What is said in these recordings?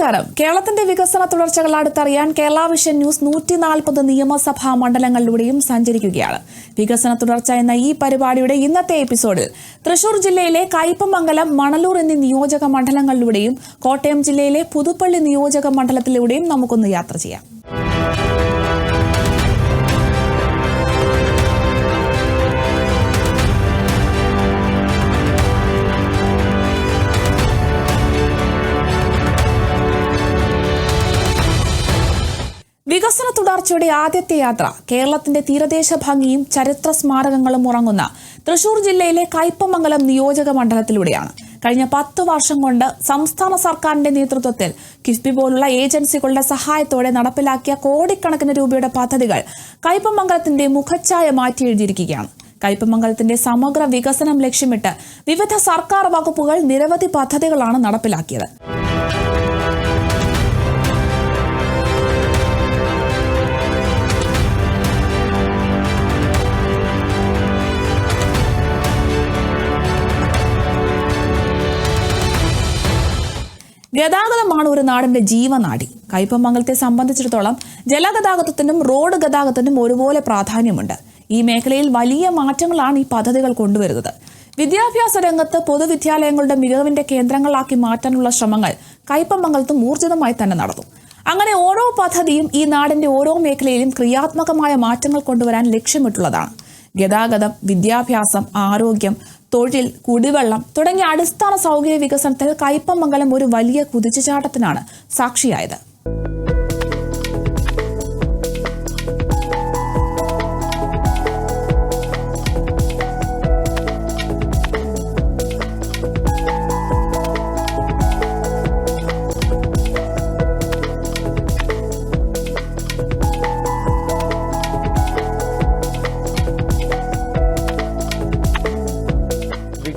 നമസ്കാരം. കേരളത്തിന്റെ വികസന തുടർച്ചകൾ അടുത്തറിയാൻ കേരള വിഷൻ ന്യൂസ് 140 നിയമസഭാ മണ്ഡലങ്ങളിലൂടെയും സഞ്ചരിക്കുകയാണ്. വികസന തുടർച്ച എന്ന ഈ പരിപാടിയുടെ ഇന്നത്തെ എപ്പിസോഡിൽ തൃശൂർ ജില്ലയിലെ കയ്പമംഗലം, മണലൂർ എന്നീ നിയോജക മണ്ഡലങ്ങളിലൂടെയും കോട്ടയം ജില്ലയിലെ പുതുപ്പള്ളി നിയോജക മണ്ഡലത്തിലൂടെയും നമുക്കൊന്ന് യാത്ര ചെയ്യാം. വികസന തുടർച്ചയുടെ ആദ്യത്തെ യാത്ര കേരളത്തിന്റെ തീരദേശ ഭംഗിയും ചരിത്ര സ്മാരകങ്ങളും ഉറങ്ങുന്ന തൃശൂർ ജില്ലയിലെ കയ്പമംഗലം നിയോജക മണ്ഡലത്തിലൂടെയാണ്. കഴിഞ്ഞ 10 വർഷം കൊണ്ട് സംസ്ഥാന സർക്കാരിന്റെ നേതൃത്വത്തിൽ കിഫ്ബി പോലുള്ള ഏജൻസികളുടെ സഹായത്തോടെ നടപ്പിലാക്കിയ കോടിക്കണക്കിന് രൂപയുടെ പദ്ധതികൾ കയ്പമംഗലത്തിന്റെ മുഖച്ഛായ മാറ്റിയെഴുതിയിരിക്കുകയാണ്. കയ്പമംഗലത്തിന്റെ സമഗ്ര വികസനം ലക്ഷ്യമിട്ട് വിവിധ സർക്കാർ വകുപ്പുകൾ നിരവധി പദ്ധതികളാണ് നടപ്പിലാക്കിയത്. ഗതാഗതമാണ് ഒരു നാടിന്റെ ജീവനാഡി. കയ്പമംഗലത്തെ സംബന്ധിച്ചിടത്തോളം ജലഗതാഗതത്തിനും റോഡ് ഗതാഗതത്തിനും ഒരുപോലെ പ്രാധാന്യമുണ്ട്. ഈ മേഖലയിൽ വലിയ മാറ്റങ്ങളാണ് ഈ പദ്ധതികൾ കൊണ്ടുവരുന്നത്. വിദ്യാഭ്യാസ രംഗത്ത് പൊതുവിദ്യാലയങ്ങളുടെ മികവിന്റെ കേന്ദ്രങ്ങളാക്കി മാറ്റാനുള്ള ശ്രമങ്ങൾ കയ്പമംഗലത്തും ഊർജിതമായി തന്നെ നടന്നു. അങ്ങനെ ഓരോ പദ്ധതിയും ഈ നാടിന്റെ ഓരോ മേഖലയിലും ക്രിയാത്മകമായ മാറ്റങ്ങൾ കൊണ്ടുവരാൻ ലക്ഷ്യമിട്ടുള്ളതാണ്. ഗതാഗതം, വിദ്യാഭ്യാസം, ആരോഗ്യം, തൊഴിൽ, കുടിവെള്ളം തുടങ്ങിയ അടിസ്ഥാന സൗകര്യ വികസനത്തിൽ കയ്പമംഗലം ഒരു വലിയ കുതിച്ചുചാട്ടത്തിനാണ് സാക്ഷിയായത്.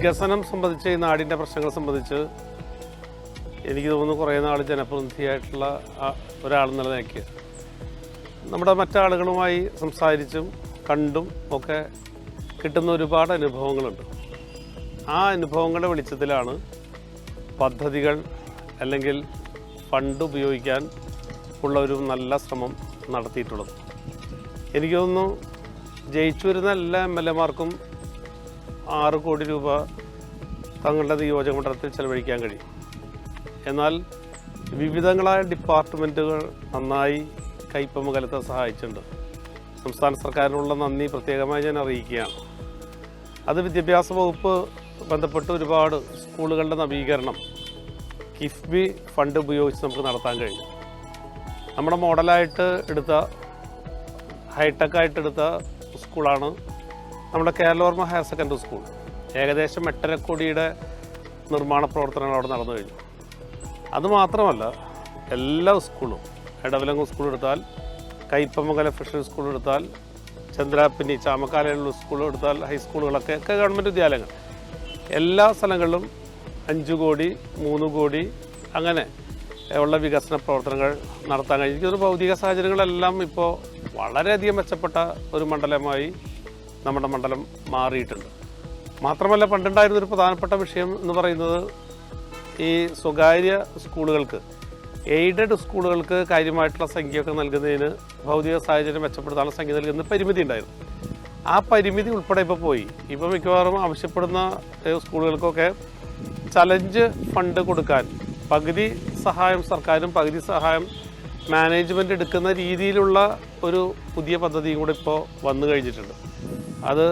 വികസനം സംബന്ധിച്ച് ഈ നാടിൻ്റെ പ്രശ്നങ്ങൾ സംബന്ധിച്ച് എനിക്ക് തോന്നുന്നു കുറേ നാൾ ജനപ്രതിനിധിയായിട്ടുള്ള ഒരാളെന്നുള്ള നിലയ്ക്ക് നമ്മുടെ മറ്റാളുകളുമായി സംസാരിച്ചും കണ്ടും ഒക്കെ കിട്ടുന്ന ഒരുപാട് അനുഭവങ്ങളുണ്ട്. ആ അനുഭവങ്ങളുടെ വെളിച്ചത്തിലാണ് പദ്ധതികൾ അല്ലെങ്കിൽ ഫണ്ട് ഉപയോഗിക്കാൻ ഉള്ള ഒരു നല്ല ശ്രമം നടത്തിയിട്ടുള്ളത്. എനിക്ക് തോന്നുന്നു ജയിച്ചു വരുന്ന എല്ലാ MLA-മാർക്കും 6 കോടി രൂപ തങ്ങളുടെ നിയോജക മണ്ഡലത്തിൽ ചെലവഴിക്കാൻ കഴിയും. എന്നാൽ വിവിധങ്ങളായ ഡിപ്പാർട്ട്മെൻറ്റുകൾ നന്നായി കയ്പമംഗലത്തെ സഹായിച്ചിട്ടുണ്ട്. സംസ്ഥാന സർക്കാരിനുള്ള നന്ദി പ്രത്യേകമായി ഞാൻ അറിയിക്കുകയാണ്. അത് വിദ്യാഭ്യാസ വകുപ്പ് ബന്ധപ്പെട്ട് ഒരുപാട് സ്കൂളുകളുടെ നവീകരണം കിഫ്ബി ഫണ്ട് ഉപയോഗിച്ച് നമുക്ക് നടത്താൻ കഴിഞ്ഞു. നമ്മുടെ മോഡലായിട്ട് എടുത്ത ഹൈടെക്കായിട്ട് എടുത്ത സ്കൂളാണ് നമ്മുടെ കേരളവർമ്മ ഹയർ സെക്കൻഡറി സ്കൂൾ. ഏകദേശം 8.5 കോടിയുടെ നിർമ്മാണ പ്രവർത്തനങ്ങൾ അവിടെ നടന്നു കഴിഞ്ഞു. അതുമാത്രമല്ല, എല്ലാ സ്കൂളും, എടവലങ്ങ് സ്കൂൾ എടുത്താൽ, കയ്പമംഗലം ഫിഷറി സ്കൂൾ എടുത്താൽ, ചന്ദ്രാപ്പിനി, ചാമക്കാലയിലുള്ള സ്കൂൾ എടുത്താൽ, ഹൈസ്കൂളുകളൊക്കെ ഗവൺമെൻറ് വിദ്യാലയങ്ങൾ, എല്ലാ സ്ഥലങ്ങളിലും 5 കോടി 3 കോടി അങ്ങനെ ഉള്ള വികസന പ്രവർത്തനങ്ങൾ നടത്താൻ കഴിഞ്ഞു. എനിക്കൊരു ഭൗതിക സാഹചര്യങ്ങളെല്ലാം ഇപ്പോൾ വളരെയധികം മെച്ചപ്പെട്ട ഒരു മണ്ഡലമായി നമ്മുടെ മണ്ഡലം മാറിയിട്ടുണ്ട്. മാത്രമല്ല, പണ്ടുണ്ടായിരുന്നൊരു പ്രധാനപ്പെട്ട വിഷയം എന്ന് പറയുന്നത് ഈ സ്വകാര്യ സ്കൂളുകൾക്ക്, എയ്ഡഡ് സ്കൂളുകൾക്ക് കാര്യമായിട്ടുള്ള സംഖ്യയൊക്കെ നൽകുന്നതിന്, ഭൗതിക സാഹചര്യം മെച്ചപ്പെടുത്താനുള്ള സംഖ്യ നൽകുന്ന പരിമിതി ഉണ്ടായിരുന്നു. ആ പരിമിതി ഉൾപ്പെടെ ഇപ്പോൾ പോയി. ഇപ്പോൾ മിക്കവാറും ആവശ്യപ്പെടുന്ന സ്കൂളുകൾക്കൊക്കെ ചലഞ്ച് ഫണ്ട് കൊടുക്കാൻ പകുതി സഹായം സർക്കാരും പകുതി സഹായം മാനേജ്മെൻറ്റ് എടുക്കുന്ന രീതിയിലുള്ള ഒരു പുതിയ പദ്ധതിയും കൂടെ ഇപ്പോൾ വന്നു കഴിഞ്ഞിട്ടുണ്ട്. അത്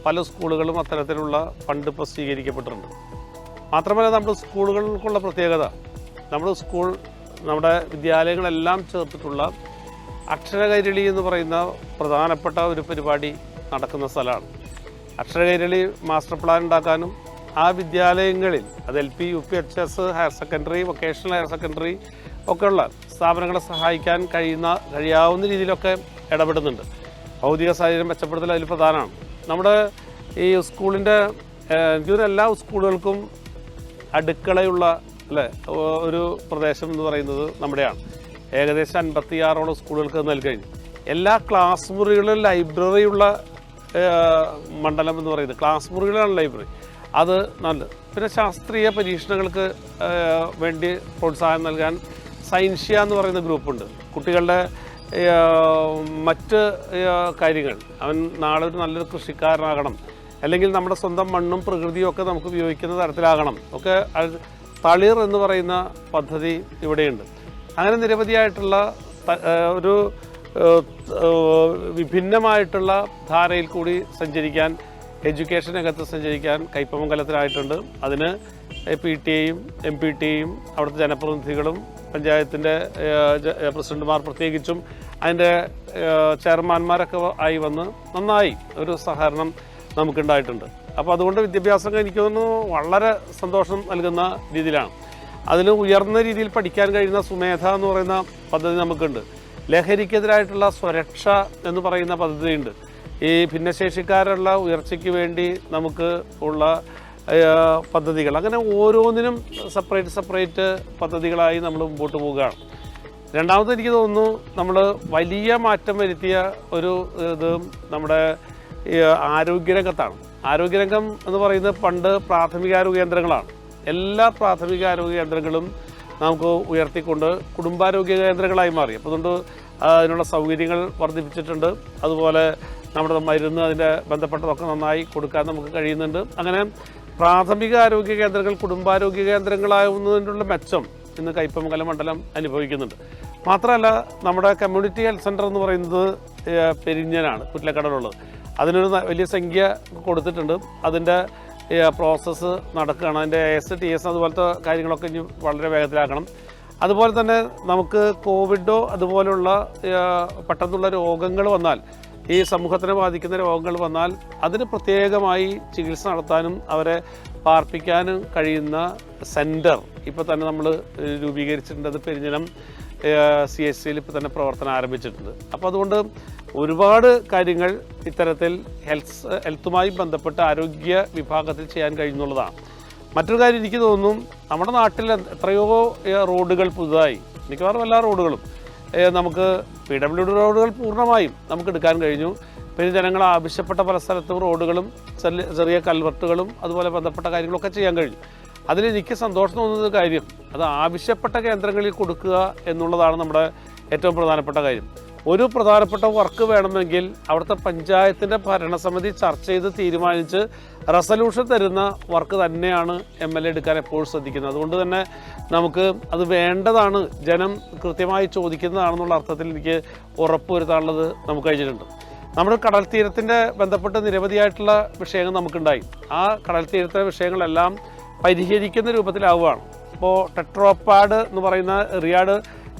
പല സ്കൂളുകളും അത്തരത്തിലുള്ള ഫണ്ട് ഇപ്പോൾ സ്വീകരിക്കപ്പെട്ടിട്ടുണ്ട്. മാത്രമല്ല, നമ്മുടെ സ്കൂളുകൾക്കുള്ള പ്രത്യേകത, നമ്മുടെ വിദ്യാലയങ്ങളെല്ലാം ചേർത്തിട്ടുള്ള അക്ഷരകൈരളി എന്ന് പറയുന്ന പ്രധാനപ്പെട്ട ഒരു പരിപാടി നടക്കുന്ന സ്ഥലമാണ്. അക്ഷരകൈരളി മാസ്റ്റർ പ്ലാൻ ഉണ്ടാക്കാനും ആ വിദ്യാലയങ്ങളിൽ, അത് LP, UP, HS, higher secondary, vocational higher secondary ഒക്കെയുള്ള സ്ഥാപനങ്ങളെ സഹായിക്കാൻ കഴിയാവുന്ന രീതിയിലൊക്കെ ഇടപെടുന്നുണ്ട്. ഭൗതിക സാഹചര്യം മെച്ചപ്പെടുത്തൽ അതിൽ പ്രധാനമാണ്. നമ്മുടെ ഈ സ്കൂളിൻ്റെ എല്ലാ സ്കൂളുകൾക്കും അടുക്കളയുള്ള ഒരു പ്രദേശം എന്ന് പറയുന്നത് നമ്മുടെയാണ്. ഏകദേശം 56ഓളം സ്കൂളുകൾക്ക് നൽകി. എല്ലാ ക്ലാസ് മുറികളിലും ലൈബ്രറിയുള്ള മണ്ഡലം എന്ന് പറയുന്നത്, ക്ലാസ് മുറികളാണ് ലൈബ്രറി. അത് നല്ലത്. പിന്നെ ശാസ്ത്രീയ പരീക്ഷണങ്ങൾക്ക് വേണ്ടി പ്രോത്സാഹനം നൽകാൻ സയൻഷ്യ എന്ന് പറയുന്ന ഗ്രൂപ്പുണ്ട്. കുട്ടികളുടെ മറ്റ് കാര്യങ്ങൾ, അവൻ നാളെ ഒരു നല്ലൊരു കൃഷിക്കാരനാകണം, അല്ലെങ്കിൽ നമ്മുടെ സ്വന്തം മണ്ണും പ്രകൃതിയും ഒക്കെ നമുക്ക് ഉപയോഗിക്കുന്ന തരത്തിലാകണം ഒക്കെ. തളിർ എന്ന് പറയുന്ന പദ്ധതി ഇവിടെയുണ്ട്. അങ്ങനെ നിരവധിയായിട്ടുള്ള ഒരു വിഭിന്നമായിട്ടുള്ള ധാരയിൽ കൂടി സഞ്ചരിക്കാൻ, എഡ്യൂക്കേഷൻ രംഗത്ത് സഞ്ചരിക്കാൻ കയ്പമംഗലത്തിനായിട്ടുണ്ട്. അതിന് PTA-യും MPT-യും അവിടുത്തെ ജനപ്രതിനിധികളും പഞ്ചായത്തിൻ്റെ പ്രസിഡന്റുമാർ പ്രത്യേകിച്ചും അതിൻ്റെ ചെയർമാന്മാരൊക്കെ ആയി വന്ന് നന്നായി ഒരു സഹകരണം നമുക്കുണ്ടായിട്ടുണ്ട്. അപ്പോൾ അതുകൊണ്ട് വിദ്യാഭ്യാസം എനിക്ക് തോന്നുന്നു വളരെ സന്തോഷം നൽകുന്ന രീതിയിലാണ്. അതിന് ഉയർന്ന രീതിയിൽ പഠിക്കാൻ കഴിയുന്ന സുമേധ എന്ന് പറയുന്ന പദ്ധതി നമുക്കുണ്ട്. ലഹരിക്കെതിരായിട്ടുള്ള സ്വരക്ഷ എന്ന് പറയുന്ന പദ്ധതിയുണ്ട്. ഈ ഭിന്നശേഷിക്കാരുള്ള ഉയർച്ചയ്ക്ക് വേണ്ടി നമുക്ക് ഉള്ള പദ്ധതികൾ, അങ്ങനെ ഓരോന്നിനും സെപ്പറേറ്റ് പദ്ധതികളായി നമ്മൾ മുമ്പോട്ട് പോവുകയാണ്. രണ്ടാമത് എനിക്ക് തോന്നുന്നു നമ്മൾ വലിയ മാറ്റം വരുത്തിയ ഒരു ഇത് നമ്മുടെ ആരോഗ്യരംഗത്താണ്. ആരോഗ്യരംഗം എന്ന് പറയുന്നത് പണ്ട് പ്രാഥമികാരോഗ്യ കേന്ദ്രങ്ങളാണ്. എല്ലാ പ്രാഥമികാരോഗ്യ കേന്ദ്രങ്ങളും നമുക്ക് ഉയർത്തിക്കൊണ്ട് കുടുംബാരോഗ്യ കേന്ദ്രങ്ങളായി മാറി. അപ്പോൾ അതുകൊണ്ട് അതിനുള്ള സൗകര്യങ്ങൾ വർദ്ധിപ്പിച്ചിട്ടുണ്ട്. അതുപോലെ നമ്മുടെ മരുന്ന് അതിൻ്റെ ബന്ധപ്പെട്ടതൊക്കെ നന്നായി കൊടുക്കാൻ നമുക്ക് കഴിയുന്നുണ്ട്. അങ്ങനെ പ്രാഥമിക ആരോഗ്യ കേന്ദ്രങ്ങൾ കുടുംബാരോഗ്യ കേന്ദ്രങ്ങളാവുന്നതിനുള്ള മെച്ചം ഇന്ന് കയ്പമംഗലം മണ്ഡലം അനുഭവിക്കുന്നുണ്ട്. മാത്രമല്ല, നമ്മുടെ കമ്മ്യൂണിറ്റി ഹെൽത്ത് സെൻ്റർ എന്ന് പറയുന്നത് പെരിഞ്ഞനാണ്, കുറ്റിലക്കടലുള്ളത്. അതിനൊരു വലിയ സംഖ്യ കൊടുത്തിട്ടുണ്ട്. അതിൻ്റെ പ്രോസസ്സ് നടക്കുകയാണ്. അതിൻ്റെ AS-TS അതുപോലത്തെ കാര്യങ്ങളൊക്കെ ഇനി വളരെ വേഗത്തിലാക്കണം. അതുപോലെ തന്നെ നമുക്ക് കോവിഡോ അതുപോലുള്ള പെട്ടെന്നുള്ള രോഗങ്ങൾ വന്നാൽ, ഈ സമൂഹത്തിനെ ബാധിക്കുന്ന രോഗങ്ങൾ വന്നാൽ അതിന് പ്രത്യേകമായി ചികിത്സ നടത്താനും അവരെ പാർപ്പിക്കാനും കഴിയുന്ന സെൻറ്റർ ഇപ്പോൾ തന്നെ നമ്മൾ രൂപീകരിച്ചിട്ടുണ്ട്. അത് പെരിഞ്ഞനം CHC-യിൽ ഇപ്പോൾ തന്നെ പ്രവർത്തനം ആരംഭിച്ചിട്ടുണ്ട്. അപ്പോൾ അതുകൊണ്ട് ഒരുപാട് കാര്യങ്ങൾ ഇത്തരത്തിൽ ഹെൽത്തുമായി ബന്ധപ്പെട്ട് ആരോഗ്യ വിഭാഗത്തിൽ ചെയ്യാൻ കഴിയുന്നുള്ളതാണ്. മറ്റൊരു കാര്യം എനിക്ക് തോന്നുന്നു, നമ്മുടെ നാട്ടിൽ എത്രയോ റോഡുകൾ പുതുതായി, മിക്കവാറും എല്ലാ റോഡുകളും നമുക്ക് PWD റോഡുകൾ പൂർണ്ണമായും നമുക്ക് എടുക്കാൻ കഴിഞ്ഞു. പിന്നെ ജനങ്ങൾ ആവശ്യപ്പെട്ട പല സ്ഥലത്തും റോഡുകളും ചെറിയ കൽവർട്ടുകളും അതുപോലെ ബന്ധപ്പെട്ട കാര്യങ്ങളൊക്കെ ചെയ്യാൻ കഴിഞ്ഞു. അതിലെനിക്ക് സന്തോഷം തോന്നുന്ന കാര്യം, അത് ആവശ്യപ്പെട്ട കേന്ദ്രങ്ങളിൽ കൊടുക്കുക എന്നുള്ളതാണ് നമ്മുടെ ഏറ്റവും പ്രധാനപ്പെട്ട കാര്യം. ഒരു പ്രധാനപ്പെട്ട വർക്ക് വേണമെങ്കിൽ അവിടുത്തെ പഞ്ചായത്തിൻ്റെ ഭരണസമിതി ചർച്ച ചെയ്ത് തീരുമാനിച്ച് റെസല്യൂഷൻ തരുന്ന വർക്ക് തന്നെയാണ് MLA എടുക്കാൻ എപ്പോഴും ശ്രദ്ധിക്കുന്നത്. അതുകൊണ്ട് തന്നെ നമുക്ക് അത് വേണ്ടതാണ്, ജനം കൃത്യമായി ചോദിക്കുന്നതാണെന്നുള്ള അർത്ഥത്തിൽ എനിക്ക് ഉറപ്പുവരുത്താനുള്ളത് നമുക്ക് കഴിഞ്ഞിട്ടുണ്ട്. നമ്മുടെ കടൽ തീരത്തിൻ്റെ ബന്ധപ്പെട്ട് നിരവധിയായിട്ടുള്ള വിഷയങ്ങൾ നമുക്കുണ്ടായി. ആ കടൽ തീരത്തെ വിഷയങ്ങളെല്ലാം പരിഹരിക്കുന്ന രൂപത്തിലാവുകയാണ്. ഇപ്പോൾ ടെട്രോപാഡ് എന്ന് പറയുന്ന റിയാഡ്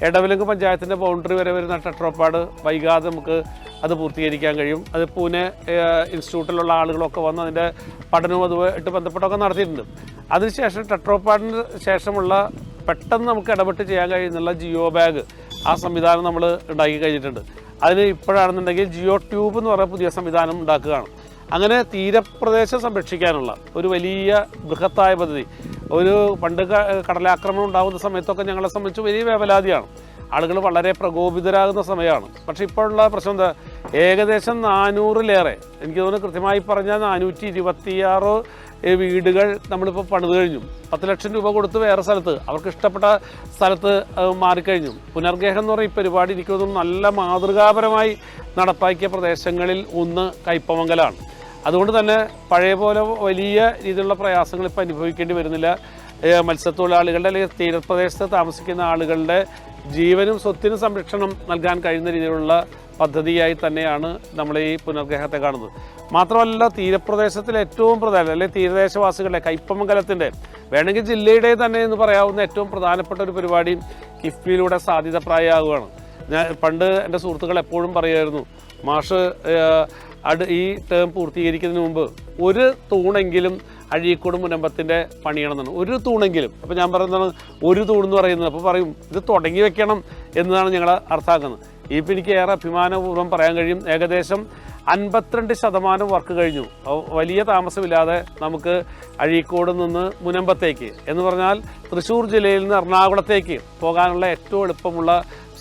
എടവിലങ്ങ് പഞ്ചായത്തിൻ്റെ ബൗണ്ടറി വരെ വരുന്ന ടെട്രോപാഡ് വൈകാതെ നമുക്ക് അത് പൂർത്തീകരിക്കാൻ കഴിയും. അത് പൂനെ ഇൻസ്റ്റിറ്റ്യൂട്ടിലുള്ള ആളുകളൊക്കെ വന്ന് അതിൻ്റെ പഠനവും അതുമായിട്ട് ബന്ധപ്പെട്ടൊക്കെ നടത്തിയിട്ടുണ്ട്. അതിനുശേഷം ടെട്രോപാഡിന് ശേഷമുള്ള പെട്ടെന്ന് നമുക്ക് ഇടപെട്ട് ചെയ്യാൻ കഴിയുന്നുള്ള ജിയോ ബാഗ്, ആ സംവിധാനം നമ്മൾ ഉണ്ടാക്കി കഴിഞ്ഞിട്ടുണ്ട്. അതിന് ഇപ്പോഴാണെന്നുണ്ടെങ്കിൽ ജിയോ ട്യൂബ് എന്ന് പറയുന്ന പുതിയ സംവിധാനം ഉണ്ടാക്കുകയാണ്. അങ്ങനെ തീരപ്രദേശം സംരക്ഷിക്കാനുള്ള ഒരു വലിയ ബൃഹത്തായ പദ്ധതി. ഒരു പണ്ട് കടലാക്രമണം ഉണ്ടാകുന്ന സമയത്തൊക്കെ ഞങ്ങളെ സംബന്ധിച്ച് വലിയ വേവലാതിയാണ്. ആളുകൾ വളരെ പ്രകോപിതരാകുന്ന സമയമാണ്. പക്ഷേ ഇപ്പോഴുള്ള പ്രശ്നം എന്താ, ഏകദേശം 400-ലേറെ, എനിക്ക് തോന്നുന്നു കൃത്യമായി പറഞ്ഞാൽ 426 വീടുകൾ നമ്മളിപ്പോൾ പണിത് കഴിഞ്ഞു. 10 ലക്ഷം രൂപ കൊടുത്ത് വേറെ സ്ഥലത്ത് അവർക്ക് ഇഷ്ടപ്പെട്ട സ്ഥലത്ത് മാറിക്കഴിഞ്ഞു. പുനർഗേഹം എന്ന് പറയുന്ന ഈ പരിപാടി എനിക്ക് തോന്നുന്നു നല്ല മാതൃകാപരമായി നടപ്പാക്കിയ പ്രദേശങ്ങളിൽ ഒന്ന് കയ്പമംഗലമാണ്. അതുകൊണ്ട് തന്നെ പഴയ പോലെ വലിയ രീതിയിലുള്ള പ്രയാസങ്ങൾ ഇപ്പോൾ അനുഭവിക്കേണ്ടി വരുന്നില്ല. മത്സ്യത്തൊഴിലാളികളുടെ അല്ലെങ്കിൽ തീരപ്രദേശത്ത് താമസിക്കുന്ന ആളുകളുടെ ജീവനും സ്വത്തിനും സംരക്ഷണം നൽകാൻ കഴിയുന്ന രീതിയിലുള്ള പദ്ധതിയായി തന്നെയാണ് നമ്മൾ ഈ പുനർഗേഹത്തെ കാണുന്നത്. മാത്രമല്ല, തീരപ്രദേശത്തിൽ ഏറ്റവും പ്രധാനം അല്ലെങ്കിൽ തീരദേശവാസികളുടെ കയ്പമംഗലത്തിൻ്റെ വേണമെങ്കിൽ ജില്ലയുടെ തന്നെ എന്ന് പറയാവുന്ന ഏറ്റവും പ്രധാനപ്പെട്ട ഒരു പരിപാടി കിഫ്ബിയിലൂടെ സാധ്യതപ്രായമാകുകയാണ്. ഞാൻ പണ്ട് എൻ്റെ സുഹൃത്തുക്കൾ എപ്പോഴും പറയുമായിരുന്നു, മാഷ് ഈ ടേം പൂർത്തീകരിക്കുന്നതിന് മുമ്പ് ഒരു തൂണെങ്കിലും അഴീക്കോട് മുനമ്പത്തിൻ്റെ പണിയണമെന്നാണ്, ഒരു തൂണെങ്കിലും. അപ്പോൾ ഞാൻ പറയുന്നതാണ് ഒരു തൂണെന്ന് പറയുന്നത്. അപ്പോൾ പറയും ഇത് തുടങ്ങി വെക്കണം എന്നതാണ് ഞങ്ങൾ അർത്ഥാക്കുന്നത്. ഇപ്പോൾ എനിക്ക് ഏറെ അഭിമാനപൂർവ്വം പറയാൻ കഴിയും, ഏകദേശം 52% വർക്ക് കഴിഞ്ഞു. വലിയ താമസമില്ലാതെ നമുക്ക് അഴീക്കോട് നിന്ന് മുനമ്പത്തേക്ക് എന്ന് പറഞ്ഞാൽ തൃശ്ശൂർ ജില്ലയിൽ നിന്ന് എറണാകുളത്തേക്ക് പോകാനുള്ള ഏറ്റവും എളുപ്പമുള്ള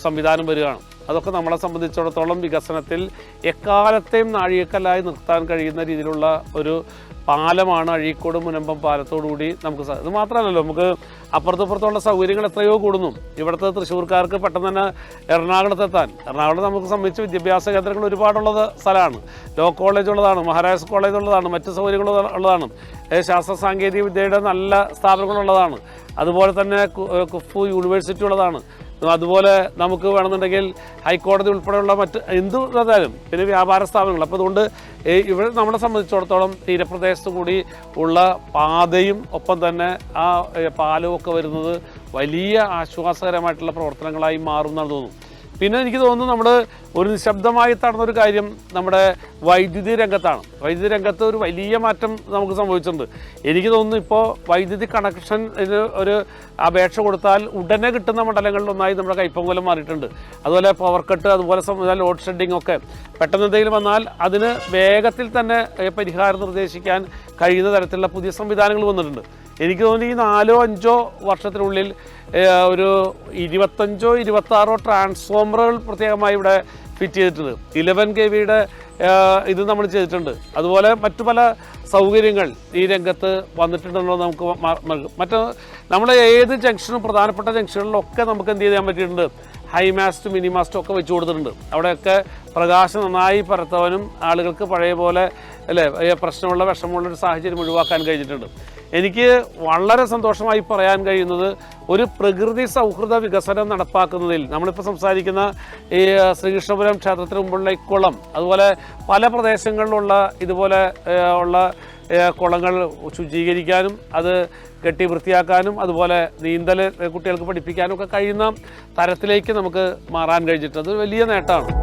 സംവിധാനം വരികയാണ്. അതൊക്കെ നമ്മളെ സംബന്ധിച്ചിടത്തോളം വികസനത്തിൽ എക്കാലത്തെയും നാഴികക്കല്ലായി നിർത്താൻ കഴിയുന്ന രീതിയിലുള്ള ഒരു പാലമാണ് അഴീക്കോട് മുനമ്പം പാലത്തോടുകൂടി നമുക്ക് ഇത് മാത്രമല്ലല്ലോ, നമുക്ക് അപ്പുറത്തുള്ള സൗകര്യങ്ങൾ എത്രയോ കൂടുന്നു. ഇവിടുത്തെ തൃശ്ശൂർക്കാർക്ക് പെട്ടെന്ന് തന്നെ എറണാകുളത്തെത്താൻ, എറണാകുളം നമുക്ക് സംബന്ധിച്ച് വിദ്യാഭ്യാസ കേന്ദ്രങ്ങൾ ഒരുപാടുള്ളത് സ്ഥലമാണ്. ലോ കോളേജ് ഉള്ളതാണ്, മഹാരാജാസ് കോളേജ് ഉള്ളതാണ്, മറ്റ് സൗകര്യങ്ങൾ ഉള്ളതാണ്, ശാസ്ത്ര സാങ്കേതിക വിദ്യയുടെ നല്ല സ്ഥാപനങ്ങളുള്ളതാണ്, അതുപോലെ തന്നെ കുഫു യൂണിവേഴ്സിറ്റി ഉള്ളതാണ്. അതുപോലെ നമുക്ക് വേണമെന്നുണ്ടെങ്കിൽ ഹൈക്കോടതി ഉൾപ്പെടെയുള്ള മറ്റ് എന്തു പറഞ്ഞാലും പിന്നെ വ്യാപാര സ്ഥാപനങ്ങൾ. അപ്പോൾ അതുകൊണ്ട് ഇവിടെ നമ്മളെ സംബന്ധിച്ചിടത്തോളം തീരപ്രദേശത്ത് കൂടി ഉള്ള പാതയും ഒപ്പം തന്നെ ആ പാലവും ഒക്കെ വരുന്നത് വലിയ ആശ്വാസകരമായിട്ടുള്ള പ്രവർത്തനങ്ങളായി മാറുമെന്നാണ് തോന്നുന്നു. പിന്നെ എനിക്ക് തോന്നുന്നു നമ്മൾ ഒരു നിശബ്ദമായി നടന്നൊരു കാര്യം നമ്മുടെ വൈദ്യുതി രംഗത്താണ്. വൈദ്യുതി രംഗത്ത് ഒരു വലിയ മാറ്റം നമുക്ക് സംഭവിച്ചിട്ടുണ്ട്. എനിക്ക് തോന്നുന്നു ഇപ്പോൾ വൈദ്യുതി കണക്ഷൻ ഒരു അപേക്ഷ കൊടുത്താൽ ഉടനെ കിട്ടുന്ന മണ്ഡലങ്ങളിലൊന്നായി നമ്മുടെ കൈപ്പമംഗലം മാറിയിട്ടുണ്ട്. അതുപോലെ പവർ കട്ട്, അതുപോലെ ലോഡ് ഷെഡിംഗ് ഒക്കെ പെട്ടെന്ന് എന്തെങ്കിലും വന്നാൽ അതിന് വേഗത്തിൽ തന്നെ പരിഹാരം നിർദ്ദേശിക്കാൻ കഴിയുന്ന തരത്തിലുള്ള പുതിയ സംവിധാനങ്ങൾ വന്നിട്ടുണ്ട്. എനിക്ക് തോന്നുന്നു ഈ 4-5 വർഷത്തിനുള്ളിൽ ഒരു 25-26 ട്രാൻസ്ഫോമറുകൾ പ്രത്യേകമായി ഇവിടെ ഫിറ്റ് ചെയ്തിട്ടുണ്ട്. 11 kVയുടെ ഇത് നമ്മൾ ചെയ്തിട്ടുണ്ട്. അതുപോലെ മറ്റു പല സൗകര്യങ്ങൾ ഈ രംഗത്ത് വന്നിട്ടുണ്ടെന്നുള്ളത് നമുക്ക് മറ്റ് നമ്മുടെ ഏത് ജംഗ്ഷനും പ്രധാനപ്പെട്ട ജംഗ്ഷനുകളിലൊക്കെ നമുക്ക് എന്ത് ചെയ്യാൻ പറ്റിയിട്ടുണ്ട്, ഹൈമാസ്റ്റും മിനിമാസ്റ്റും ഒക്കെ വെച്ച് കൊടുത്തിട്ടുണ്ട്. അവിടെയൊക്കെ പ്രകാശം നന്നായി പരത്തവനും ആളുകൾക്ക് പഴയ പോലെ പ്രശ്നമുള്ള വിഷമമുള്ളൊരു സാഹചര്യം ഒഴിവാക്കാൻ കഴിഞ്ഞിട്ടുണ്ട്. എനിക്ക് വളരെ സന്തോഷമായി പറയാൻ കഴിയുന്നത് ഒരു പ്രകൃതി സൗഹൃദ വികസനം നടപ്പാക്കുന്നതിൽ നമ്മളിപ്പോൾ സംസാരിക്കുന്ന ഈ ശ്രീകൃഷ്ണപുരം ക്ഷേത്രത്തിന് മുമ്പുള്ള ഈ കുളം, അതുപോലെ പല പ്രദേശങ്ങളിലുള്ള ഇതുപോലെ ഉള്ള കുളങ്ങൾ ശുചീകരിക്കാനും അത് കെട്ടി വൃത്തിയാക്കാനും അതുപോലെ നീന്തൽ കുട്ടികൾക്ക് പഠിപ്പിക്കാനും ഒക്കെ കഴിയുന്ന തരത്തിലേക്ക് നമുക്ക് മാറാൻ കഴിഞ്ഞിട്ട് അത് വലിയ നേട്ടമാണ്.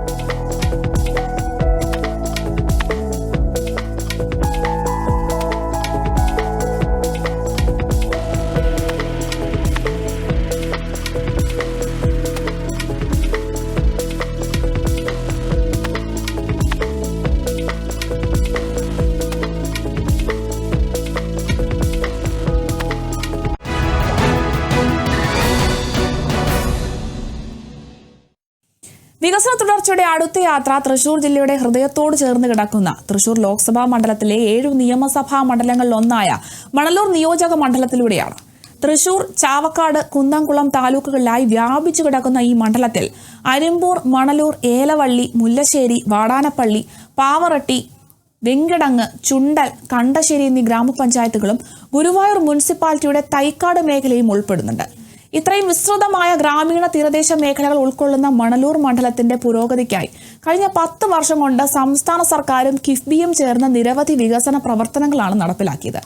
വികസന തുടർച്ചയുടെ അടുത്ത യാത്ര തൃശൂർ ജില്ലയുടെ ഹൃദയത്തോട് ചേർന്ന് കിടക്കുന്ന തൃശൂർ ലോക്സഭാ മണ്ഡലത്തിലെ 7 നിയമസഭാ മണ്ഡലങ്ങളിലൊന്നായ മണലൂർ നിയോജക മണ്ഡലത്തിലൂടെയാണ്. തൃശൂർ, ചാവക്കാട്, കുന്നംകുളം താലൂക്കുകളിലായി വ്യാപിച്ചു കിടക്കുന്ന ഈ മണ്ഡലത്തിൽ അരിമ്പൂർ, മണലൂർ, ഏലവള്ളി, മുല്ലശ്ശേരി, വാടാനപ്പള്ളി, പാവറട്ടി, വെങ്കിടങ്ങ്, ചുണ്ടൽ, കണ്ടശ്ശേരി എന്നീ ഗ്രാമപഞ്ചായത്തുകളും ഗുരുവായൂർ മുനിസിപ്പാലിറ്റിയുടെ തൈക്കാട് മേഖലയും ഉൾപ്പെടുന്നുണ്ട്. ഇത്രയും വിസ്തൃതമായ ഗ്രാമീണ തീരദേശ മേഖലകൾ ഉൾക്കൊള്ളുന്ന മണലൂർ മണ്ഡലത്തിന്റെ പുരോഗതിക്കായി കഴിഞ്ഞ 10 വർഷം കൊണ്ട് സംസ്ഥാന സർക്കാരും കിഫ്ബിയും ചേർന്ന് നിരവധി വികസന പ്രവർത്തനങ്ങളാണ് നടപ്പിലാക്കിയത്.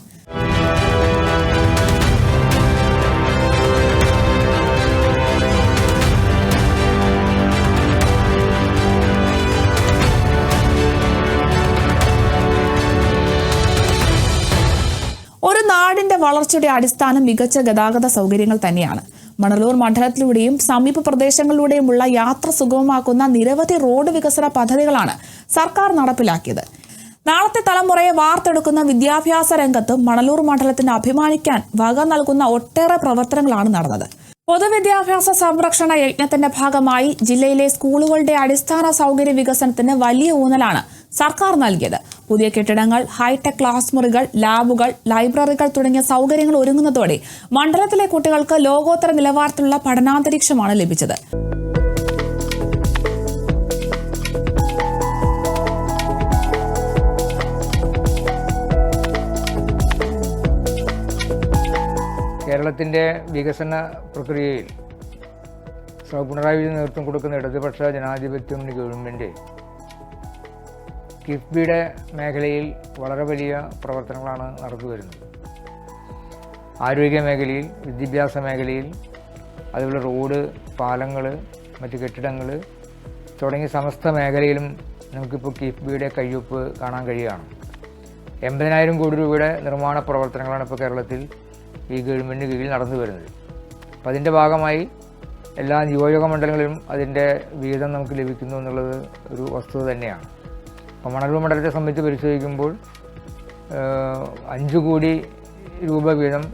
ഒരു നാടിന്റെ വളർച്ചയുടെ അടിസ്ഥാനം മികച്ച ഗതാഗത സൗകര്യങ്ങൾ തന്നെയാണ്. മണലൂർ മണ്ഡലത്തിലൂടെയും സമീപ പ്രദേശങ്ങളിലൂടെയുമുള്ള യാത്ര സുഗമമാക്കുന്ന നിരവധി റോഡ് വികസന പദ്ധതികളാണ് സർക്കാർ നടപ്പിലാക്കിയത്. നാളത്തെ തലമുറയെ വാർത്തെടുക്കുന്ന വിദ്യാഭ്യാസ രംഗത്ത് മണലൂർ മണ്ഡലത്തിന് അഭിമാനിക്കാൻ വക നൽകുന്ന ഒട്ടേറെ പ്രവർത്തനങ്ങളാണ് നടന്നത്. പൊതുവിദ്യാഭ്യാസ സംരക്ഷണ യജ്ഞത്തിന്റെ ഭാഗമായി ജില്ലയിലെ സ്കൂളുകളുടെ അടിസ്ഥാന സൗകര്യ വികസനത്തിന് വലിയ ഊന്നലാണ് സർക്കാർ നൽകിയത്. പുതിയ കെട്ടിടങ്ങൾ, ഹൈടെക് ക്ലാസ് മുറികൾ, ലാബുകൾ, ലൈബ്രറികൾ തുടങ്ങിയ സൗകര്യങ്ങൾ ഒരുങ്ങുന്നതോടെ മണ്ഡലത്തിലെ കുട്ടികൾക്ക് ലോകോത്തര നിലവാരത്തിലുള്ള പഠനാന്തരീക്ഷമാണ് ലഭിച്ചത്. കേരളത്തിൻ്റെ വികസന പ്രക്രിയയിൽ പിണറായി വിജയൻ നേതൃത്വം കൊടുക്കുന്ന ഇടതുപക്ഷ ജനാധിപത്യ മുന്നണി ഗവൺമെൻറ് കിഫ്ബിയുടെ മേഖലയിൽ വളരെ വലിയ പ്രവർത്തനങ്ങളാണ് നടന്നു വരുന്നത്. ആരോഗ്യ മേഖലയിൽ, വിദ്യാഭ്യാസ മേഖലയിൽ, അതുപോലെ റോഡ്, പാലങ്ങൾ, മറ്റ് കെട്ടിടങ്ങൾ തുടങ്ങിയ സമസ്ത മേഖലയിലും നമുക്കിപ്പോൾ കിഫ്ബിയുടെ കയ്യൊപ്പ് കാണാൻ കഴിയുകയാണ്. 80,000 കോടി രൂപയുടെ നിർമ്മാണ പ്രവർത്തനങ്ങളാണ് ഇപ്പോൾ കേരളത്തിൽ ഈ ഗവൺമെൻറ് കീഴിൽ നടന്നു വരുന്നത്. അപ്പോൾ അതിൻ്റെ ഭാഗമായി എല്ലാ നിയോജക മണ്ഡലങ്ങളിലും അതിൻ്റെ വിഹിതം നമുക്ക് ലഭിക്കുന്നു എന്നുള്ളത് ഒരു വസ്തുത തന്നെയാണ്. അപ്പോൾ മണലൂർ മണ്ഡലത്തെ സംബന്ധിച്ച് പരിശോധിക്കുമ്പോൾ 5 കോടി രൂപ വീതം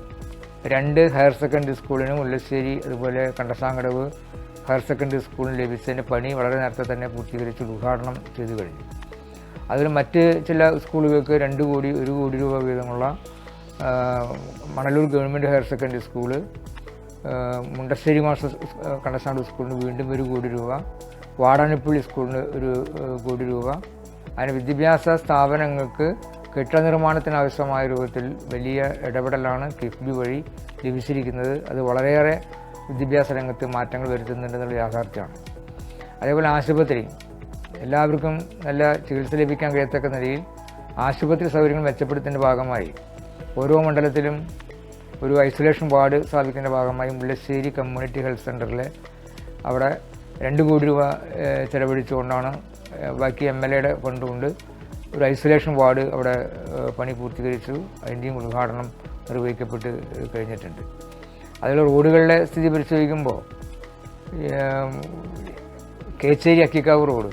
2 ഹയർ സെക്കൻഡറി സ്കൂളിനും മുല്ലശ്ശേരി, അതുപോലെ കണ്ടസാങ്കടവ്, ഹയർ സെക്കൻഡറി സ്കൂളിന് ലഭിച്ചതിൻ്റെ പണി വളരെ നേരത്തെ തന്നെ പൂർത്തീകരിച്ച് ഉദ്ഘാടനം ചെയ്തു കഴിഞ്ഞു. അതിൽ മറ്റ് ചില സ്കൂളുകൾക്ക് 2 കോടി 1 കോടി രൂപ വീതമുള്ള Manalur government higher secondary school, Mundassery master കണ്ടശാണ്ട് സ്കൂളിന് വീണ്ടും 1 കോടി രൂപ, വാടാനപ്പള്ളി സ്കൂളിന് 1 കോടി രൂപ, അതിന് വിദ്യാഭ്യാസ സ്ഥാപനങ്ങൾക്ക് കെട്ടിട നിർമ്മാണത്തിന് ആവശ്യമായ രൂപത്തിൽ വലിയ ഇടപെടലാണ് കിഫ്ബി വഴി ലഭിച്ചിരിക്കുന്നത്. അത് വളരെയേറെ വിദ്യാഭ്യാസ രംഗത്ത് മാറ്റങ്ങൾ വരുത്തുന്നുണ്ടെന്നുള്ള യാഥാർത്ഥ്യമാണ്. അതേപോലെ ആശുപത്രി, എല്ലാവർക്കും നല്ല ചികിത്സ ലഭിക്കാൻ കഴിയത്തക്ക നിലയിൽ ആശുപത്രി സൗകര്യങ്ങൾ മെച്ചപ്പെടുത്തുന്നതിൻ്റെ ഭാഗമായി ഓരോ മണ്ഡലത്തിലും ഒരു ഐസൊലേഷൻ വാർഡ് സ്ഥാപിക്കുന്നതിൻ്റെ ഭാഗമായി മുല്ലശ്ശേരി കമ്മ്യൂണിറ്റി ഹെൽത്ത് സെൻ്ററിൽ അവിടെ 2 കോടി രൂപ ചെലവഴിച്ചുകൊണ്ടാണ്, ബാക്കി MLAയുടെ ഫണ്ടുകൊണ്ട് ഒരു ഐസൊലേഷൻ വാർഡ് അവിടെ പണി പൂർത്തീകരിച്ചു. അതിൻ്റെയും ഉദ്ഘാടനം നിർവഹിക്കപ്പെട്ട് കഴിഞ്ഞിട്ടുണ്ട്. അതിൽ റോഡുകളുടെ സ്ഥിതി പരിശോധിക്കുമ്പോൾ കേച്ചേരി അക്കിക്കാവ് റോഡ്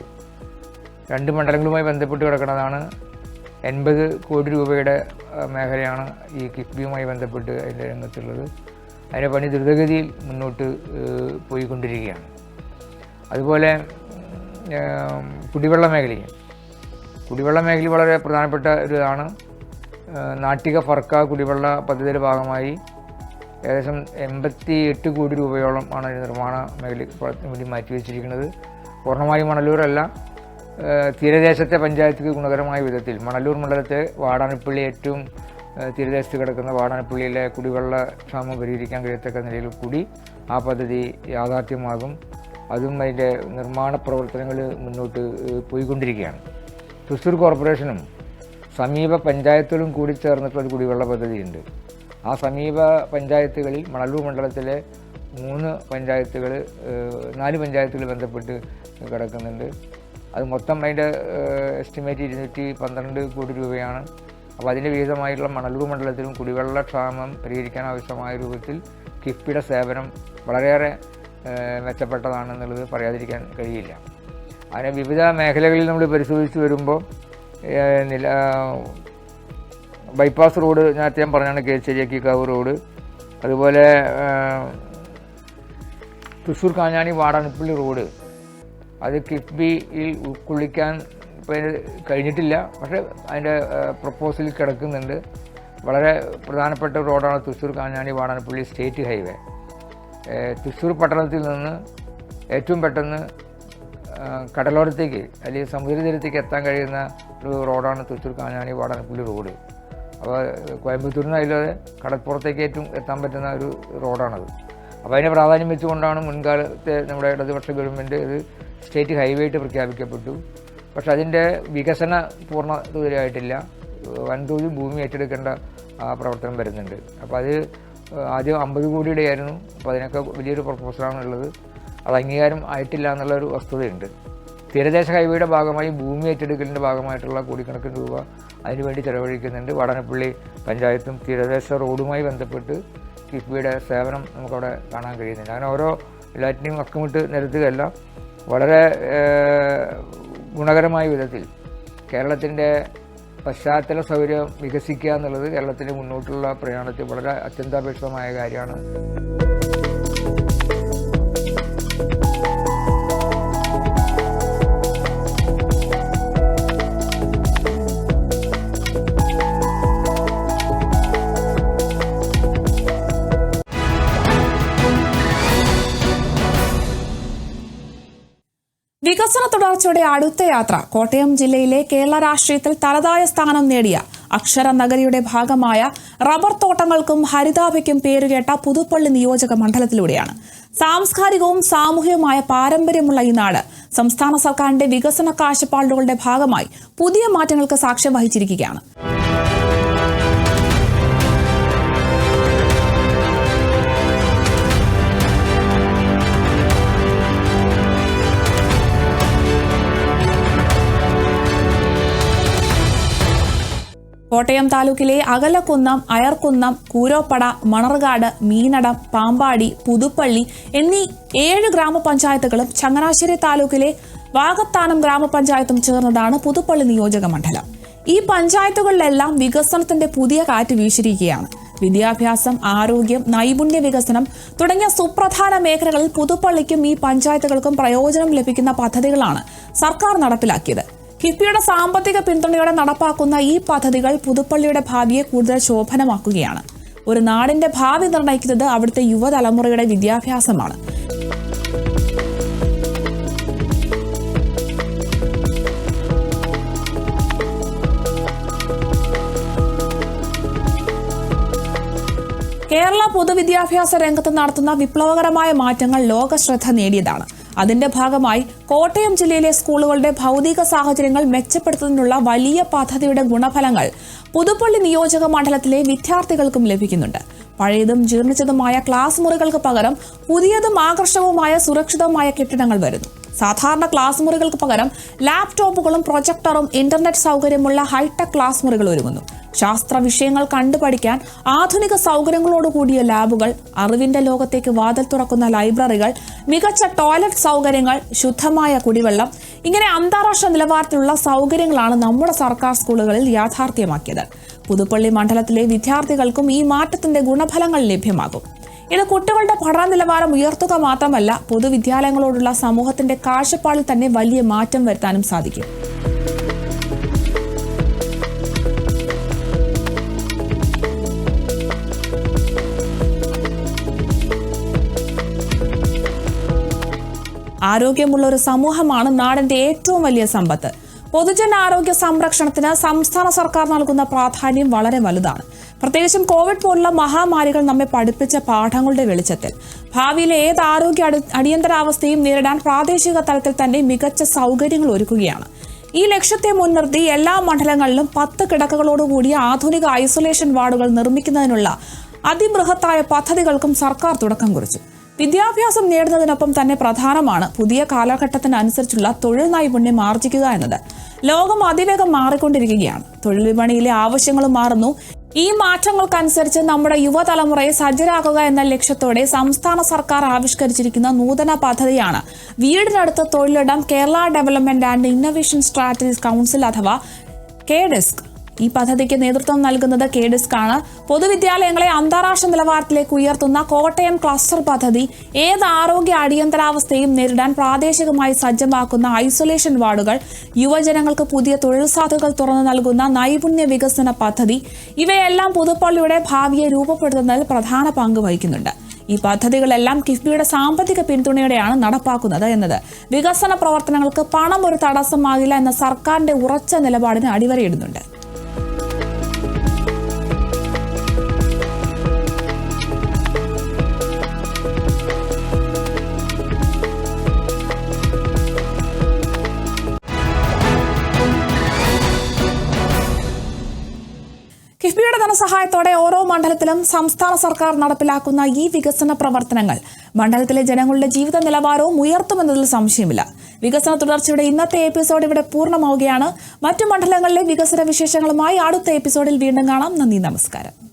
2 മണ്ഡലങ്ങളുമായി ബന്ധപ്പെട്ട് കിടക്കുന്നതാണ്. 80 കോടി രൂപയുടെ മേഖലയാണ് ഈ കിഫ്ബിയുമായി ബന്ധപ്പെട്ട് അതിൻ്റെ രംഗത്തുള്ളത്. അതിൻ്റെ പണി ദ്രുതഗതിയിൽ മുന്നോട്ട് പോയിക്കൊണ്ടിരിക്കുകയാണ്. അതുപോലെ കുടിവെള്ള മേഖല വളരെ പ്രധാനപ്പെട്ട ഒരു ഇതാണ്. നാട്ടിക ഫർക്ക കുടിവെള്ള പദ്ധതിയുടെ ഭാഗമായി ഏകദേശം 88 കോടി രൂപയോളം ആണ് നിർമ്മാണ മേഖലയ്ക്ക് വേണ്ടി മാറ്റിവെച്ചിരിക്കുന്നത്. പൂർണ്ണമായും മണലൂരല്ല, തീരദേശത്തെ പഞ്ചായത്തുക്ക് ഗുണകരമായ വിധത്തിൽ മണലൂർ മണ്ഡലത്തെ വാടാനപ്പള്ളി, ഏറ്റവും തീരദേശത്ത് കിടക്കുന്ന വാടാനപ്പള്ളിയിലെ കുടിവെള്ള ക്ഷാമം പരിഹരിക്കാൻ കഴിയത്തക്ക നിലയിൽ കൂടി ആ പദ്ധതി യാഥാർത്ഥ്യമാകും. അതും അതിൻ്റെ നിർമ്മാണ പ്രവർത്തനങ്ങൾ മുന്നോട്ട് പോയിക്കൊണ്ടിരിക്കുകയാണ്. തൃശ്ശൂർ കോർപ്പറേഷനും സമീപ പഞ്ചായത്തുകളും കൂടി ചേർന്നിട്ടുള്ള ഒരു കുടിവെള്ള പദ്ധതിയുണ്ട്. ആ സമീപ പഞ്ചായത്തുകളിൽ മണലൂർ മണ്ഡലത്തിലെ 4 പഞ്ചായത്തുകൾ ബന്ധപ്പെട്ട് കിടക്കുന്നുണ്ട്. അത് മൊത്തം അതിൻ്റെ എസ്റ്റിമേറ്റ് 212 കോടി രൂപയാണ്. അപ്പോൾ അതിൻ്റെ വിഹിതമായിട്ടുള്ള മണലൂർ മണ്ഡലത്തിലും കുടിവെള്ള ക്ഷാമം പരിഹരിക്കാൻ ആവശ്യമായ രൂപത്തിൽ കിഫ്ബിയുടെ സേവനം വളരെയേറെ മെച്ചപ്പെട്ടതാണെന്നുള്ളത് പറയാതിരിക്കാൻ കഴിയില്ല. അതിനെ വിവിധ മേഖലകളിൽ നമ്മൾ പരിശോധിച്ച് വരുമ്പോൾ ബൈപ്പാസ് റോഡ് നേരത്തെ ഞാൻ പറഞ്ഞാണ്, കേച്ചേരി അക്കിക്കാവ് റോഡ്, അതുപോലെ തൃശ്ശൂർ കാഞ്ഞാണി വാടാനപ്പള്ളി റോഡ്, അത് കിഫ്ബിയിൽ ഉൾക്കൊള്ളിക്കാൻ കഴിഞ്ഞിട്ടില്ല. പക്ഷേ അതിൻ്റെ പ്രപ്പോസലിൽ കിടക്കുന്നുണ്ട്. വളരെ പ്രധാനപ്പെട്ട റോഡാണ് തൃശ്ശൂർ കാഞ്ഞാണി വാടാനപ്പള്ളി സ്റ്റേറ്റ് ഹൈവേ. തൃശ്ശൂർ പട്ടണത്തിൽ നിന്ന് ഏറ്റവും പെട്ടെന്ന് കടലോരത്തേക്ക് അല്ലെങ്കിൽ സമുദ്രതീരത്തേക്ക് എത്താൻ കഴിയുന്ന ഒരു റോഡാണ് തൃശ്ശൂർ കാഞ്ഞാണി വാടാനപ്പള്ളി റോഡ്. അപ്പോൾ കോയമ്പത്തൂരിൽ നിന്ന് അതിലൂടെ കടൽപ്പുറത്തേക്ക് ഏറ്റവും എത്താൻ പറ്റുന്ന ഒരു റോഡാണത്. അപ്പോൾ അതിനെ പ്രാധാന്യം വെച്ചുകൊണ്ടാണ് മുൻകാലത്തെ നമ്മുടെ ഇടതുപക്ഷ ഗവൺമെൻറ് ഇത് സ്റ്റേറ്റ് ഹൈവേ ആയിട്ട് പ്രഖ്യാപിക്കപ്പെട്ടു. പക്ഷെ അതിൻ്റെ വികസന പൂർണ്ണതയിലായിട്ടില്ല. വൻതോതിൽ ഭൂമി ഏറ്റെടുക്കേണ്ട പ്രവർത്തനം വരുന്നുണ്ട്. അപ്പോൾ അത് ആദ്യം 50 കോടിയുടെ ആയിരുന്നു. അപ്പോൾ അതിനൊക്കെ വലിയൊരു പ്രപ്പോസലാണ് ഉള്ളത്. അത് അംഗീകാരം ആയിട്ടില്ല എന്നുള്ളൊരു വസ്തുതയുണ്ട്. തീരദേശ ഹൈവേയുടെ ഭാഗമായി ഭൂമി ഏറ്റെടുക്കലിൻ്റെ ഭാഗമായിട്ടുള്ള കോടിക്കണക്കിന് രൂപ അതിനുവേണ്ടി ചെലവഴിക്കുന്നുണ്ട്. വാടാനപ്പള്ളി പഞ്ചായത്തും തീരദേശ റോഡുമായി ബന്ധപ്പെട്ട് കിഫ്ബിയുടെ സേവനം നമുക്കവിടെ കാണാൻ കഴിയുന്നുണ്ട്. അങ്ങനെ ഓരോ എല്ലാറ്റിനെയും അക്കമിട്ട് നിരത്തുകയല്ല, വളരെ ഗുണകരമായ വിധത്തിൽ കേരളത്തിൻ്റെ പശ്ചാത്തല സൗകര്യം വികസിക്കുക എന്നുള്ളത് കേരളത്തിൻ്റെ മുന്നോട്ടുള്ള പ്രയാണത്തിൽ വളരെ അത്യന്താപേക്ഷിതമായ കാര്യമാണ്. വികസന തുടർച്ചയുടെ അടുത്ത യാത്ര കോട്ടയം ജില്ലയിലെ കേരള രാഷ്ട്രീയത്തിൽ തനതായ സ്ഥാനം നേടിയ അക്ഷര നഗരിയുടെ ഭാഗമായ റബ്ബർ തോട്ടങ്ങൾക്കും ഹരിതാഭയ്ക്കും പേരുകേട്ട പുതുപ്പള്ളി നിയോജക മണ്ഡലത്തിലൂടെയാണ്. സാംസ്കാരികവും സാമൂഹികവുമായ പാരമ്പര്യമുള്ള ഈ നാട് സംസ്ഥാന സർക്കാരിന്റെ വികസന കാഴ്ചപ്പാടുകളുടെ ഭാഗമായി പുതിയ മാറ്റങ്ങൾക്ക് സാക്ഷ്യം വഹിച്ചിരിക്കുകയാണ്. കോട്ടയം താലൂക്കിലെ അകലക്കുന്നം, അയർക്കുന്നം, കൂരോപ്പട, മണർകാട്, മീനടം, പാമ്പാടി, പുതുപ്പള്ളി എന്നീ 7 ഗ്രാമപഞ്ചായത്തുകളും ചങ്ങനാശ്ശേരി താലൂക്കിലെ വാകത്താനം ഗ്രാമപഞ്ചായത്തും ചേർന്നതാണ് പുതുപ്പള്ളി നിയോജക മണ്ഡലം. ഈ പഞ്ചായത്തുകളിലെല്ലാം വികസനത്തിന്റെ പുതിയ കാറ്റ് വീശിയിരിക്കുകയാണ്. വിദ്യാഭ്യാസം, ആരോഗ്യം, നൈപുണ്യ വികസനം തുടങ്ങിയ സുപ്രധാന മേഖലകളിൽ പുതുപ്പള്ളിക്കും ഈ പഞ്ചായത്തുകൾക്കും പ്രയോജനം ലഭിക്കുന്ന പദ്ധതികളാണ് സർക്കാർ നടപ്പിലാക്കിയത്. കിഫ്ബിയുടെ സാമ്പത്തിക പിന്തുണയോടെ നടപ്പാക്കുന്ന ഈ പദ്ധതികൾ പുതുപ്പള്ളിയുടെ ഭാവിയെ കൂടുതൽ ശോഭനമാക്കുകയാണ്. ഒരു നാടിന്റെ ഭാവി നിർണ്ണയിക്കുന്നത് അവിടുത്തെ യുവതലമുറയുടെ വിദ്യാഭ്യാസമാണ്. കേരള പൊതുവിദ്യാഭ്യാസ രംഗത്ത് നടത്തുന്ന വിപ്ലവകരമായ മാറ്റങ്ങൾ ലോകശ്രദ്ധ നേടിയതാണ്. അതിന്റെ ഭാഗമായി കോട്ടയം ജില്ലയിലെ സ്കൂളുകളുടെ ഭൗതിക സാഹചര്യങ്ങൾ മെച്ചപ്പെടുത്തുന്നതിനുള്ള വലിയ പദ്ധതിയുടെ ഗുണഫലങ്ങൾ പുതുപ്പള്ളി നിയോജക മണ്ഡലത്തിലെ വിദ്യാർത്ഥികൾക്കും ലഭിക്കുന്നുണ്ട്. പഴയതും ജീർണിച്ചതുമായ ക്ലാസ് മുറികൾക്ക് പകരം പുതിയതും ആകർഷകവുമായ സുരക്ഷിതമായ കെട്ടിടങ്ങൾ വരുന്നു. സാധാരണ ക്ലാസ് മുറികൾക്ക് പകരം ലാപ്ടോപ്പുകളും പ്രൊജക്ടറും ഇന്റർനെറ്റ് സൗകര്യമുള്ള ഹൈടെക് ക്ലാസ് മുറികൾ ഒരുങ്ങുന്നു. ശാസ്ത്ര വിഷയങ്ങൾ കണ്ടുപഠിക്കാൻ ആധുനിക സൗകര്യങ്ങളോടുകൂടിയ ലാബുകൾ, അറിവിന്റെ ലോകത്തേക്ക് വാതിൽ തുറക്കുന്ന ലൈബ്രറികൾ, മികച്ച ടോയ്ലറ്റ് സൗകര്യങ്ങൾ, ശുദ്ധമായ കുടിവെള്ളം, ഇങ്ങനെ അന്താരാഷ്ട്ര നിലവാരത്തിലുള്ള സൗകര്യങ്ങളാണ് നമ്മുടെ സർക്കാർ സ്കൂളുകളിൽ യാഥാർത്ഥ്യമാക്കിയത്. പുതുപ്പള്ളി മണ്ഡലത്തിലെ വിദ്യാർത്ഥികൾക്കും ഈ മാറ്റത്തിന്റെ ഗുണഫലങ്ങൾ ലഭ്യമാകും. ഇത് കുട്ടികളുടെ പഠന നിലവാരം ഉയർത്തുക മാത്രമല്ല, പൊതുവിദ്യാലയങ്ങളോടുള്ള സമൂഹത്തിന്റെ കാഴ്ചപ്പാടിൽ തന്നെ വലിയ മാറ്റം വരുത്താനും സാധിക്കും. ആരോഗ്യമുള്ള ഒരു സമൂഹമാണ് നാടിന്റെ ഏറ്റവും വലിയ സമ്പത്ത്. പൊതുജനാരോഗ്യ സംരക്ഷണത്തിന് സംസ്ഥാന സർക്കാർ നൽകുന്ന പ്രാധാന്യം വളരെ വലുതാണ്. പ്രത്യേകിച്ചും കോവിഡ് പോലുള്ള മഹാമാരികൾ നമ്മെ പഠിപ്പിച്ച പാഠങ്ങളുടെ വെളിച്ചത്തിൽ ഭാവിയിലെ ഏത് ആരോഗ്യ അടിയന്തരാവസ്ഥയും നേരിടാൻ പ്രാദേശിക തലത്തിൽ തന്നെ മികച്ച സൗകര്യങ്ങൾ ഒരുക്കുകയാണ്. ഈ ലക്ഷ്യത്തെ മുൻനിർത്തി എല്ലാ മണ്ഡലങ്ങളിലും 10 കിടക്കകളോടുകൂടിയ ആധുനിക ഐസൊലേഷൻ വാർഡുകൾ നിർമ്മിക്കുന്നതിനുള്ള അതിബൃഹത്തായ പദ്ധതികൾക്കും സർക്കാർ തുടക്കം കുറിച്ചു. വിദ്യാഭ്യാസം നേടുന്നതിനൊപ്പം തന്നെ പ്രധാനമാണ് പുതിയ കാലഘട്ടത്തിനനുസരിച്ചുള്ള തൊഴിൽ നൈപുണ്യം ആർജിക്കുക എന്നത്. ലോകം അതിവേഗം മാറിക്കൊണ്ടിരിക്കുകയാണ്. തൊഴിൽ വിപണിയിലെ ആവശ്യങ്ങളും മാറുന്നു. ഈ മാറ്റങ്ങൾക്കനുസരിച്ച് നമ്മുടെ യുവതലമുറയെ സജ്ജരാക്കുക എന്ന ലക്ഷ്യത്തോടെ സംസ്ഥാന സർക്കാർ ആവിഷ്കരിച്ചിരിക്കുന്ന നൂതന പദ്ധതിയാണ് വീടിനടുത്ത് തൊഴിലിടം Kerala development and innovation strategies council അഥവാ KDISC. ഈ പദ്ധതിക്ക് നേതൃത്വം നൽകുന്നത് KDISC ആണ്. പൊതുവിദ്യാലയങ്ങളെ അന്താരാഷ്ട്ര നിലവാരത്തിലേക്ക് ഉയർത്തുന്ന കോട്ടയം ക്ലസ്റ്റർ പദ്ധതി, ഏത് ആരോഗ്യ അടിയന്തരാവസ്ഥയും നേരിടാൻ പ്രാദേശികമായി സജ്ജമാക്കുന്ന ഐസൊലേഷൻ വാർഡുകൾ, യുവജനങ്ങൾക്ക് പുതിയ തൊഴിൽ സാധ്യതകൾ തുറന്നു നൽകുന്ന നൈപുണ്യ വികസന പദ്ധതി, ഇവയെല്ലാം പുതുപ്പള്ളിയുടെ ഭാവിയെ രൂപപ്പെടുത്തുന്നതിൽ പ്രധാന പങ്ക് വഹിക്കുന്നുണ്ട്. ഈ പദ്ധതികളെല്ലാം കിഫ്ബിയുടെ സാമ്പത്തിക പിന്തുണയോടെയാണ് നടപ്പാക്കുന്നത് എന്നത് വികസന പ്രവർത്തനങ്ങൾക്ക് പണം ഒരു തടസ്സമാകില്ല എന്ന സർക്കാരിന്റെ ഉറച്ച നിലപാടിന് അടിവരയിടുന്നുണ്ട്. കിഫ്ബിയുടെ ധനസഹായത്തോടെ ഓരോ മണ്ഡലത്തിലും സംസ്ഥാന സർക്കാർ നടപ്പിലാക്കുന്ന ഈ വികസന പ്രവർത്തനങ്ങൾ മണ്ഡലത്തിലെ ജനങ്ങളുടെ ജീവിത നിലവാരവും ഉയർത്തുമെന്നതിൽ സംശയമില്ല. വികസന തുടർച്ചയുടെ ഇന്നത്തെ എപ്പിസോഡ് ഇവിടെ പൂർണ്ണമാവുകയാണ്. മറ്റു മണ്ഡലങ്ങളിലെ വികസന വിശേഷങ്ങളുമായി അടുത്ത എപ്പിസോഡിൽ വീണ്ടും കാണാം. നന്ദി, നമസ്കാരം.